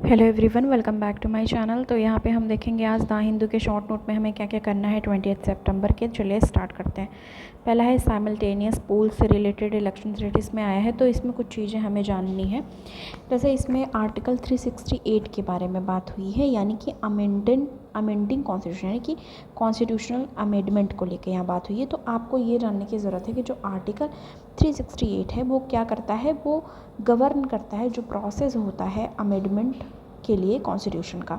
Hello everyone, welcome back to my channel. तो यहाँ पे हम देखेंगे आज द हिंदू के शॉर्ट नोट में हमें क्या क्या करना है 20 सितंबर के। चलिए स्टार्ट करते हैं। पहला है साइमल्टेनियस पोल से रिलेटेड इलेक्शन स्टेटस में आया है, तो इसमें कुछ चीज़ें हमें जाननी है। जैसे इसमें आर्टिकल 368 के बारे में बात हुई है, यानी कि अमेंडिंग कॉन्स्टिट्यूशन, यानी कि कॉन्स्टिट्यूशनल अमेंडमेंट को लेकर यहाँ बात हुई है। तो आपको ये जानने की ज़रूरत है कि जो आर्टिकल 368 है वो क्या करता है, वो गवर्न करता है जो प्रोसेस होता है अमेंडमेंट के लिए कॉन्स्टिट्यूशन का।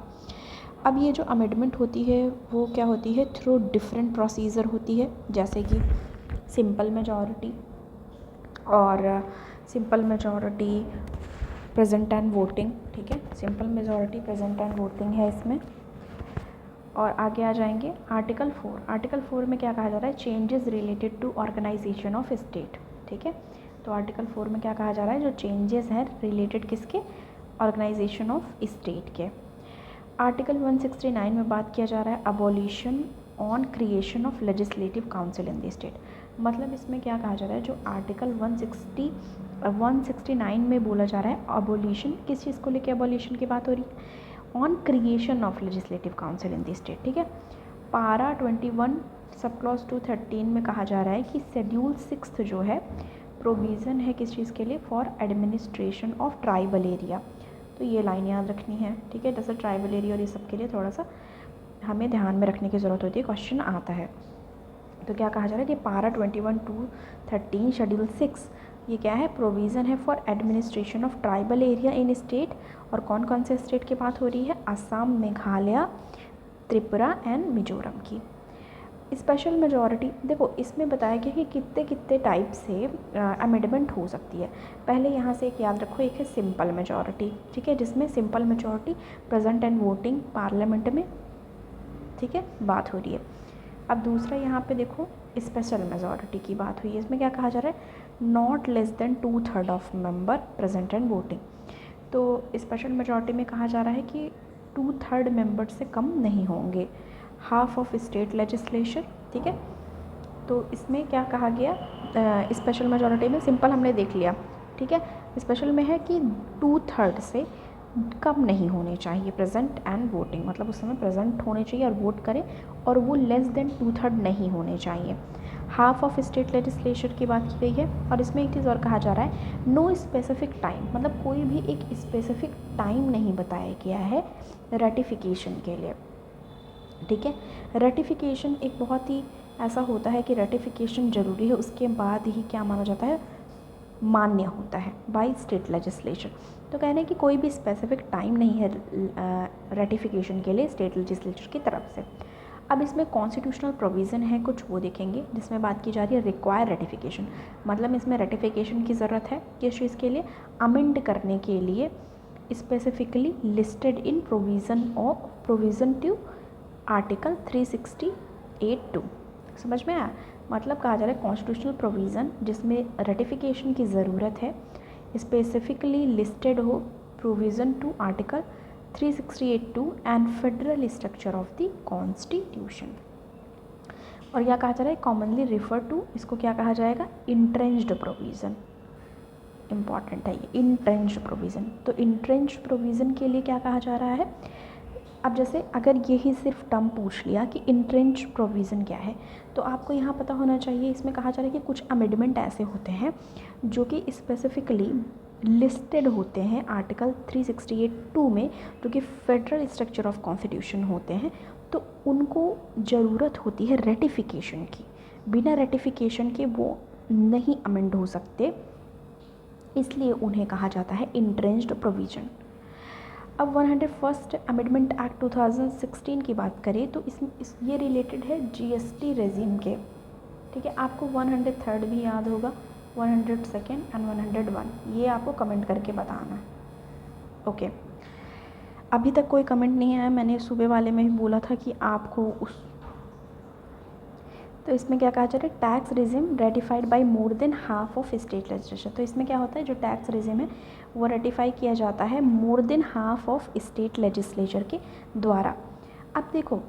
अब ये जो अमेंडमेंट होती है वो क्या होती है, थ्रू डिफरेंट प्रोसीजर होती है, जैसे कि सिंपल मेजॉरिटी और simple majority present and voting. ठीक है, simple majority present and voting है इसमें। और आगे आ जाएंगे आर्टिकल 4। आर्टिकल 4 में क्या कहा जा रहा है, changes related to organisation of state. ठीक है, तो आर्टिकल 4 में क्या कहा जा रहा है, जो चेंजेस हैं रिलेटेड किसके, ऑर्गेनाइजेशन ऑफ स्टेट के। आर्टिकल 169 में बात किया जा रहा है abolition on creation of legislative council in the state. मतलब इसमें क्या कहा जा रहा है, जो आर्टिकल 169 में बोला जा रहा है अबॉलिशन, किस चीज़ को लेकर अबॉलिशन की बात हो रही है, on creation of legislative council in the state. ठीक है, पारा 21 सब क्लॉज 213 में कहा जा रहा है कि शेड्यूल 6 जो है प्रोविज़न है किस चीज़ के लिए, for administration of tribal area. तो ये लाइन याद रखनी है। ठीक है, जैसे ट्राइबल एरिया और ये सब के लिए थोड़ा सा हमें ध्यान में रखने की ज़रूरत होती है, क्वेश्चन आता है। तो क्या कहा जा रहा है कि पारा 21(2)(13) शेड्यूल 6 ये क्या है, प्रोविज़न है for administration of tribal area in state. और कौन कौन से स्टेट की बात हो रही है, असम, मेघालय, त्रिपुरा एंड मिजोरम की। स्पेशल मेजॉरिटी, देखो इसमें बताया गया कि कितने कितने टाइप से अमेंडमेंट हो सकती है। पहले यहाँ से एक याद रखो, एक है सिंपल मेजॉरिटी। ठीक है, जिसमें simple majority present and voting parliament में, ठीक है, बात हो रही है। अब दूसरा यहाँ पे देखो स्पेशल मेजॉरिटी की बात हुई है। इसमें क्या कहा जा रहा है, not less than 2/3 of member present and voting. तो स्पेशल मेजॉरिटी में कहा जा रहा है कि 2/3 मेंबर से कम नहीं होंगे, हाफ ऑफ स्टेट लेजिस्लेचर। ठीक है, तो इसमें क्या कहा गया, स्पेशल मेजॉरिटी में सिंपल हमने देख लिया। ठीक है, स्पेशल में है कि 2/3 से कम नहीं होने चाहिए प्रेजेंट एंड वोटिंग, मतलब उस समय प्रेजेंट होने चाहिए और वोट करें, और वो लेस देन 2/3 नहीं होने चाहिए। हाफ ऑफ स्टेट लेजिस्लेचर की बात की गई है। और इसमें एक चीज़ और कहा जा रहा है, नो स्पेसिफिक टाइम, मतलब कोई भी एक स्पेसिफिक टाइम नहीं बताया गया है रेटिफिकेशन के लिए। ठीक है, रेटिफिकेशन एक बहुत ही ऐसा होता है कि रेटिफिकेशन ज़रूरी है, उसके बाद ही क्या माना जाता है, मान्य होता है बाय स्टेट लेजिस्लेचर। तो कहने कि कोई भी स्पेसिफिक टाइम नहीं है रेटिफिकेशन के लिए स्टेट लेजिस्लेचर की तरफ से। अब इसमें कॉन्स्टिट्यूशनल प्रोविज़न है कुछ, वो देखेंगे, जिसमें बात की जा रही है रिक्वायर रेटिफिकेशन। मतलब इसमें रेटिफिकेशन की ज़रूरत है किस चीज़ के लिए, अमेंड करने के लिए, specifically listed in provision to article 368(2). समझ में आया, मतलब कहा जा रहा है कॉन्स्टिट्यूशनल प्रोविज़न जिसमें रेटिफिकेशन की ज़रूरत है, स्पेसिफिकली लिस्टेड हो provision to article 368(2) and federal structure of the constitution. और यह कहा जा रहा है कॉमनली रिफर टू, इसको क्या कहा जाएगा, इंट्रेंच्ड प्रोविज़न। इम्पॉर्टेंट है ये इंट्रेंच्ड प्रोविज़न। तो इंट्रेंच्ड प्रोविज़न के लिए क्या कहा जा रहा है, अब जैसे अगर यही सिर्फ टर्म पूछ लिया कि इंट्रेंच्ड प्रोविज़न क्या है, तो आपको यहाँ पता होना चाहिए। इसमें कहा जा रहा है कि कुछ अमेंडमेंट ऐसे होते हैं जो कि स्पेसिफिकली लिस्टेड होते हैं आर्टिकल 368(2) में, जो कि फेडरल स्ट्रक्चर ऑफ कॉन्स्टिट्यूशन होते हैं। तो उनको ज़रूरत होती है रेटिफिकेशन की, बिना रेटिफिकेशन के वो नहीं अमेंड हो सकते, इसलिए उन्हें कहा जाता है इंट्रेंच्ड प्रोविज़न। अब 101st अमेंडमेंट एक्ट 2016 की बात करें तो ये रिलेटेड है जीएसटी रेजिम के। ठीक है, आपको 103rd भी याद होगा, 102nd एंड 101, ये आपको कमेंट करके बताना। ओके, अभी तक कोई कमेंट नहीं आया, मैंने सुबह वाले में भी बोला था कि आपको उस, तो इसमें क्या कहा जा रहा है, tax regime ratified by more than half of state legislature. तो इसमें क्या होता है, जो टैक्स रिजिम है वो रेटिफाई किया जाता है मोर than half of state legislature के द्वारा। अब देखो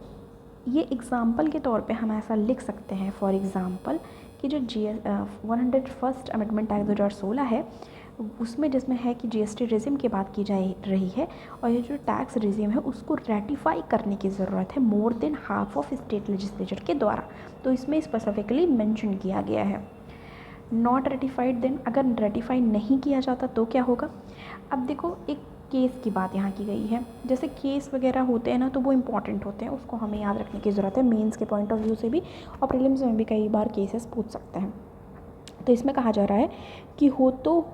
ये एग्जाम्पल के तौर पे हम ऐसा लिख सकते हैं, फॉर एग्ज़ाम्पल कि जो 101st अमेंडमेंट एक्ट 2016 है उसमें जिसमें है कि जीएसटी रेजिम की बात की जा रही है और ये जो टैक्स रेजिम है उसको रेटिफाई करने की ज़रूरत है मोर than half of state legislature के द्वारा। तो इसमें स्पेसिफिकली मेंशन किया गया है। नॉट रेटिफाइड देन, अगर रेटिफाई नहीं किया जाता तो क्या होगा। अब देखो एक केस की बात यहाँ की गई है, जैसे केस वगैरह होते हैं ना तो वो इम्पॉर्टेंट होते हैं, उसको हमें याद रखने की ज़रूरत है मेंस के पॉइंट ऑफ व्यू से भी और प्रीलिम्स में भी कई बार केसेस पूछ सकते हैं। तो इसमें कहा जा रहा है कि होतो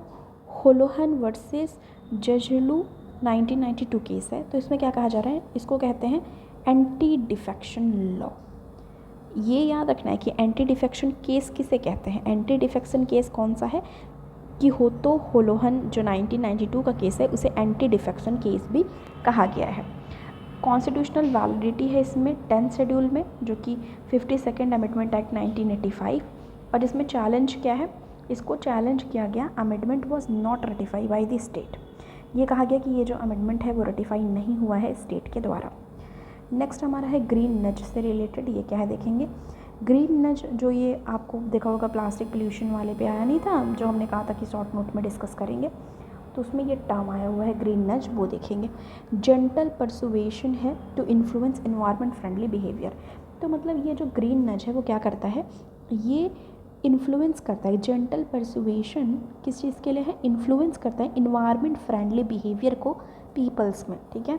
होलोहन वर्सेस जजलू 1992 केस है। तो इसमें क्या कहा जा रहा है, इसको कहते हैं एंटी डिफेक्शन लॉ। ये याद रखना है कि एंटी डिफेक्शन केस किसे कहते हैं। एंटी डिफेक्शन केस कौन सा है कि होतो होलोहन जो 1992 का केस है उसे एंटी डिफेक्शन केस भी कहा गया है। कॉन्स्टिट्यूशनल वैलिडिटी है इसमें 10th शेड्यूल में, जो कि 52nd अमेंडमेंट एक्ट 1985। और इसमें चैलेंज क्या है, इसको चैलेंज किया गया amendment was not ratify by the state. ये कहा गया कि ये जो अमेंडमेंट है वो रेटिफाई नहीं हुआ है स्टेट के द्वारा। नेक्स्ट हमारा है ग्रीन नज से रिलेटेड। ये क्या है देखेंगे। ग्रीन नज जो ये आपको देखा होगा प्लास्टिक पोल्यूशन वाले पे आया नहीं था, जो हमने कहा था कि शॉर्ट नोट में डिस्कस करेंगे, तो उसमें ये टर्म आया हुआ है ग्रीन नज, वो देखेंगे। जेंटल परसुएशन है to influence environment friendly behaviour. तो मतलब ये जो ग्रीन नज है वो क्या करता है, ये इन्फ्लुएंस करता है। जेंटल परसुएशन किस चीज़ के लिए है, इन्फ्लुएंस करता है इन्वायरमेंट फ्रेंडली बिहेवियर को पीपल्स में, ठीक है।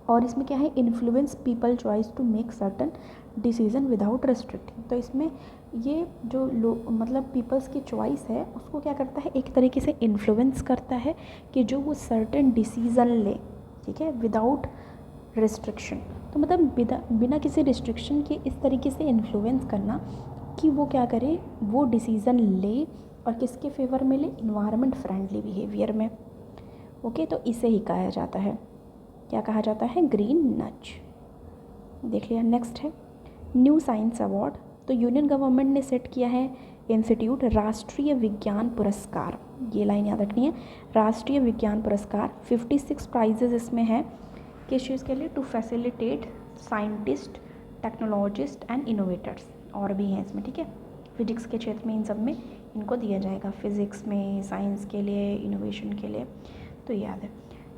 और इसमें क्या है, influence people choice to make certain decision without restricting. तो इसमें ये जो मतलब पीपल्स की चॉइस है उसको क्या करता है, एक तरीके से इन्फ्लुएंस करता है कि जो वो सर्टन डिसीज़न ले, ठीक है, विदाउट रिस्ट्रिक्शन। तो मतलब बिना किसी रिस्ट्रिक्शन के इस तरीके से इन्फ्लुएंस करना कि वो क्या करे, वो डिसीज़न ले और किसके फेवर में ले, इन्वायरमेंट फ्रेंडली बिहेवियर में। ओके, तो इसे ही कहा जाता है, क्या कहा जाता है, ग्रीन नज। देख लिया। नेक्स्ट है न्यू साइंस अवार्ड। तो यूनियन गवर्नमेंट ने सेट किया है इंस्टीट्यूट राष्ट्रीय विज्ञान पुरस्कार। ये लाइन याद रखनी है, राष्ट्रीय विज्ञान पुरस्कार। 56 प्राइजेज इसमें है, किस चीज़ के लिए, to facilitate scientist, technologist and innovators. और भी हैं इसमें, ठीक है, फिजिक्स के क्षेत्र में इन सब में इनको दिया जाएगा, फिज़िक्स में, साइंस के लिए, इनोवेशन के लिए। तो याद है,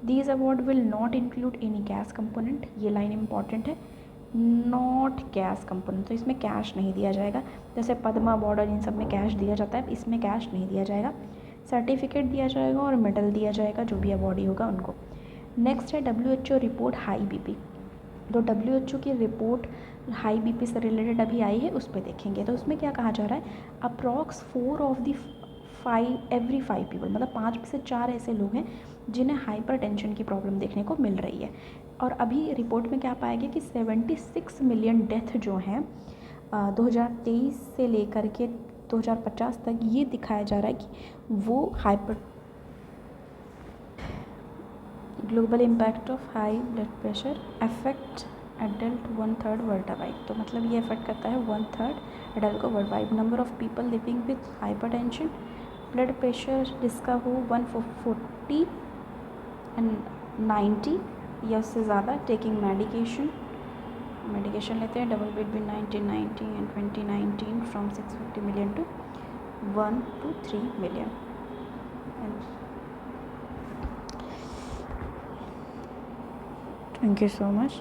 these award will not include any cash component. ये लाइन इंपॉर्टेंट है, नॉट कैश कंपोनेंट। तो इसमें कैश नहीं दिया जाएगा, जैसे पद्मा अवार्ड और इन सब में कैश दिया जाता है, इसमें कैश नहीं दिया जाएगा। सर्टिफिकेट दिया जाएगा और मेडल दिया जाएगा जो भी अवॉर्डी होगा उनको। नेक्स्ट है WHO रिपोर्ट हाई BP। तो WHO की रिपोर्ट हाई BP से रिलेटेड अभी आई है, उस पर देखेंगे। तो उसमें क्या कहा जा रहा है, approx 4 of the 5 every 5 people, मतलब 5 में से 4 ऐसे लोग हैं जिन्हें हाइपरटेंशन की प्रॉब्लम देखने को मिल रही है। और अभी रिपोर्ट में क्या पाया गया कि 76 मिलियन डेथ जो हैं 2023 से लेकर के 2050 तक, ये दिखाया जा रहा है कि वो global impact of high blood pressure affect adult 1/3 world wide. तो मतलब ये अफेक्ट करता है 1/3 एडल्ट को world wide. Number of people living with hypertension, blood pressure जिसका हो 140 एंड 90 या उससे ज़्यादा, टेकिंग मेडिकेशन लेते हैं, double between 1990 and 2019 from 650 million to 1 to 3 million. Thank you so much.